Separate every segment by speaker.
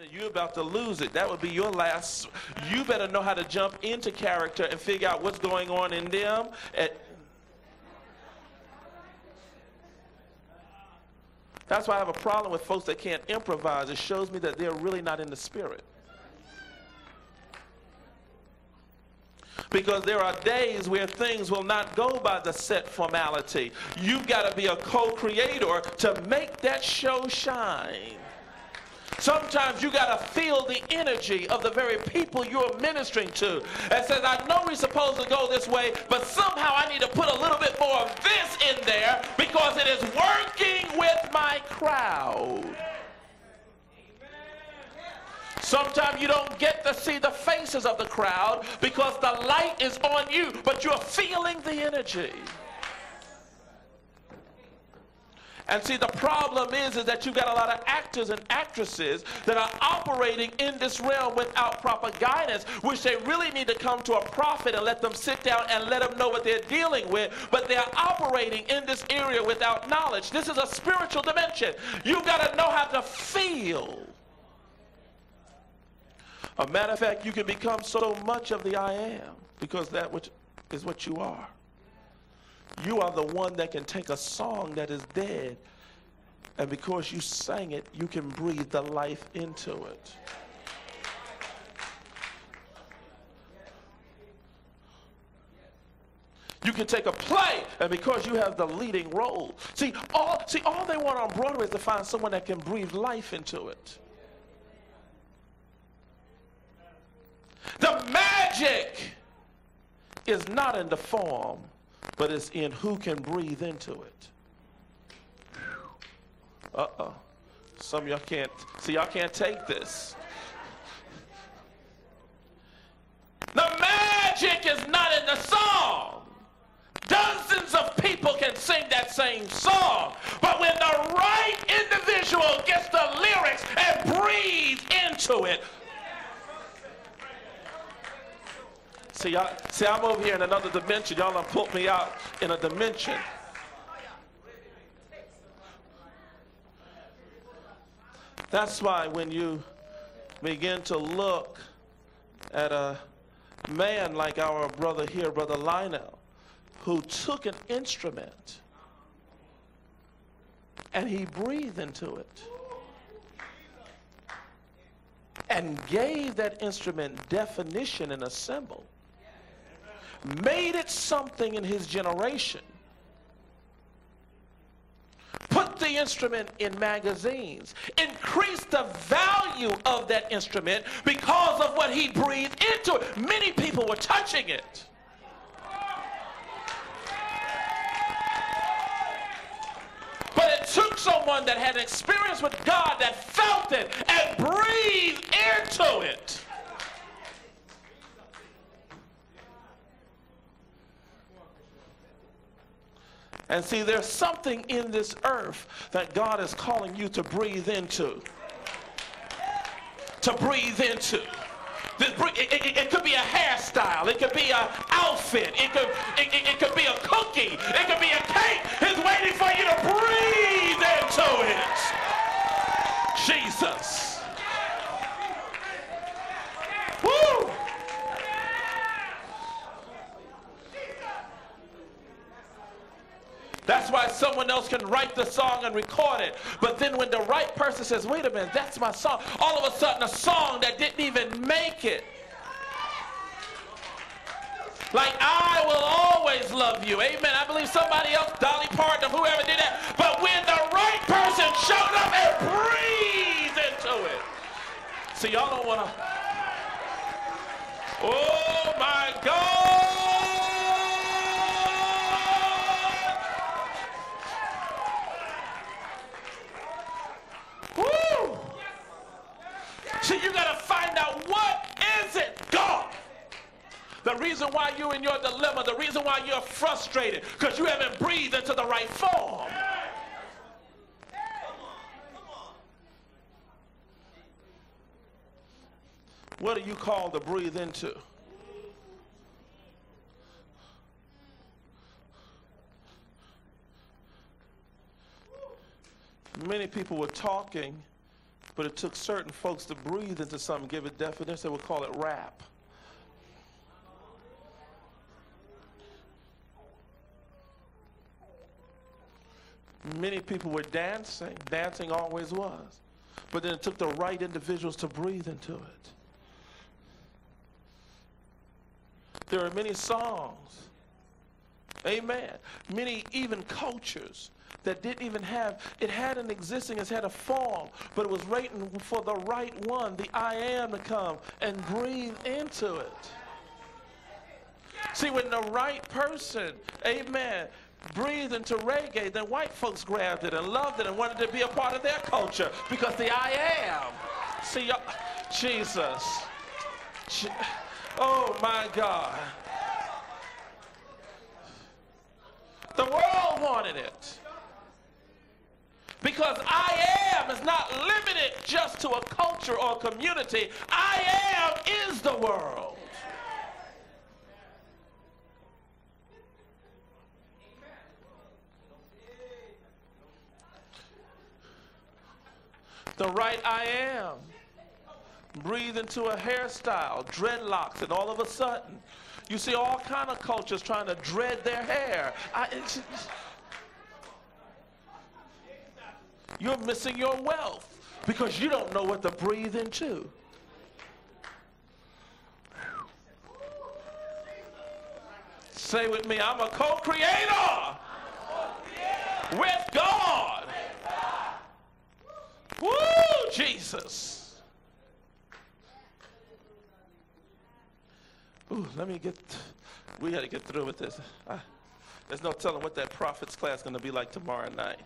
Speaker 1: You're about to lose it. That would be your last. You better know how to jump into character and figure out what's going on in them. That's why I have a problem with folks that can't improvise. It shows me that they're really not in the spirit. Because there are days where things will not go by the set formality. You've got to be a co-creator to make that show shine. Sometimes you got to feel the energy of the very people you're ministering to. And says, I know we're supposed to go this way, but somehow I need to put a little bit more of this in there because it is working with my crowd. Sometimes you don't get to see the faces of the crowd because the light is on you, but you're feeling the energy. And see, the problem is that you've got a lot of actors and actresses that are operating in this realm without proper guidance, which they really need to come to a prophet and let them sit down and let them know what they're dealing with. But they're operating in this area without knowledge. This is a spiritual dimension. You've got to know how to feel. A matter of fact, you can become so much of the I am because that which is what you are. You are the one that can take a song that is dead, and because you sang it, you can breathe the life into it. You can take a play, and because you have the leading role. See, all they want on Broadway is to find someone that can breathe life into it. The magic is not in the form, but it's in who can breathe into it. Uh-oh. Some of y'all can't, see, y'all can't take this. The magic is not in the song. Dozens of people can sing that same song, but when the right individual gets the lyrics and breathes into it. See, I'm over here in another dimension. Y'all done put me out in a dimension. That's why when you begin to look at a man like our brother here, Brother Lionel, who took an instrument and he breathed into it and gave that instrument definition and a symbol, made it something in his generation, put the instrument in magazines, increased the value of that instrument because of what he breathed into it. Many people were touching it. But it took someone that had experience with God, that felt it and breathed into it. And see, there's something in this earth that God is calling you to breathe into. To breathe into. It could be a hairstyle. It could be an outfit. It could be a cookie. It could be a cake. It's waiting for you to breathe into it. Jesus. Woo! That's why someone else can write the song and record it. But then when the right person says, wait a minute, that's my song, all of a sudden a song that didn't even make it. Like, I will always love you. Amen. I believe somebody else, Dolly Parton, whoever did that. But when the right person showed up and breathed into it. See, y'all don't want to. Oh, my God. Woo! See, you got to find out, what is it, God? The reason why you're in your dilemma, the reason why you're frustrated, because you haven't breathed into the right form. What are you called to breathe into? Many people were talking, But it took certain folks to breathe into something, give it definition. They would call it rap. Many people were dancing. Dancing always was. But then it took the right individuals to breathe into it. There are many songs, amen, many even cultures that didn't even have, it had an existing, it had a form, but it was waiting for the right one, the I am, to come and breathe into it. See, when the right person, amen, breathed into reggae, then white folks grabbed it and loved it and wanted to be a part of their culture because the I am. See, Jesus. Oh my God. The world wanted it. Because I am is not limited just to a culture or community. I am is the world. The right I am. Breathe into a hairstyle, dreadlocks, and all of a sudden, you see all kind of cultures trying to dread their hair. You're missing your wealth because you don't know what to breathe into. Say with me, I'm a co-creator with God. Woo, Jesus. Ooh, we got to get through with this. There's no telling what that prophet's class is going to be like tomorrow night.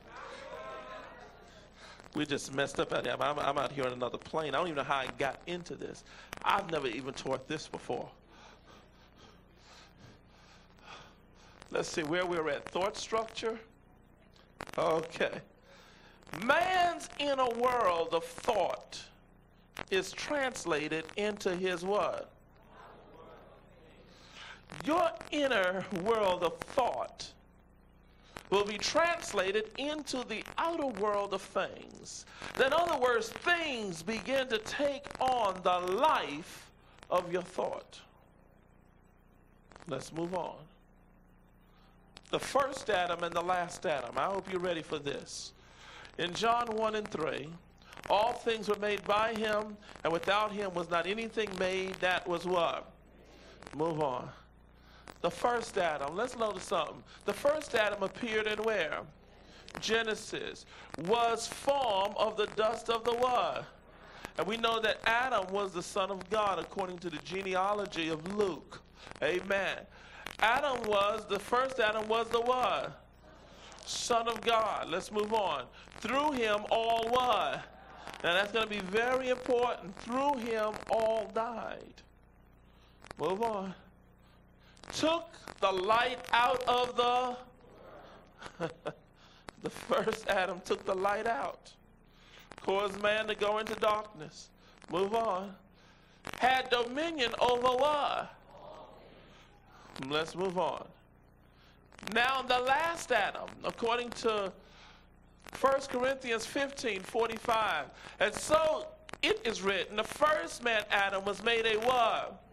Speaker 1: We just messed up out here. I'm out here on another plane. I don't even know how I got into this. I've never even taught this before. Let's see where we're at. Thought structure. Okay. Man's inner world of thought is translated into his what? Your inner world of thought will be translated into the outer world of things. In other words, things begin to take on the life of your thought. Let's move on. The first Adam and the last Adam. I hope you're ready for this. In John 1 and 3, all things were made by him, and without him was not anything made that was what? Move on. The first Adam, let's notice something. The first Adam appeared in where? Genesis. Was formed of the dust of the what? And we know that Adam was the son of God according to the genealogy of Luke. Amen. The first Adam was the what? Son of God. Let's move on. Through him all what? Now that's going to be very important. Through him all died. Move on. Took the light out of the first Adam took the light out. Caused man to go into darkness. Move on. Had dominion over what? Let's move on. Now the last Adam, according to 1 Corinthians 15:45, and so it is written, the first man Adam was made a what?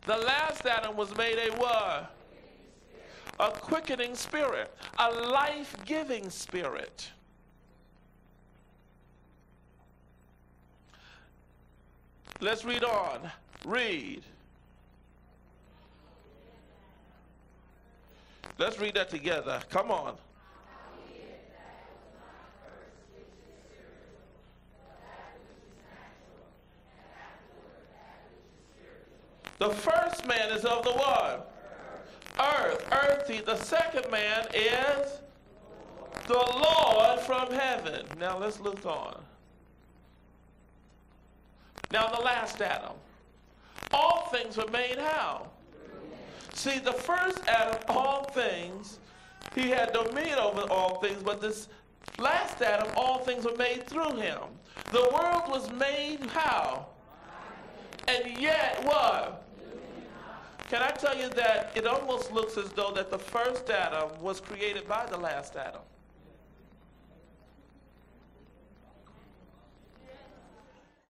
Speaker 1: The last Adam was made a what? A quickening spirit, a life-giving spirit. Let's read on. Read. Let's read that together. Come on. The first man is of the what? Earth. Earthy. The second man is the Lord from heaven. Now let's look on. Now the last Adam. All things were made how? See, the first Adam, all things, he had dominion over all things, but this last Adam, all things were made through him. The world was made how? And yet what? Can I tell you that it almost looks as though that the first Adam was created by the last Adam?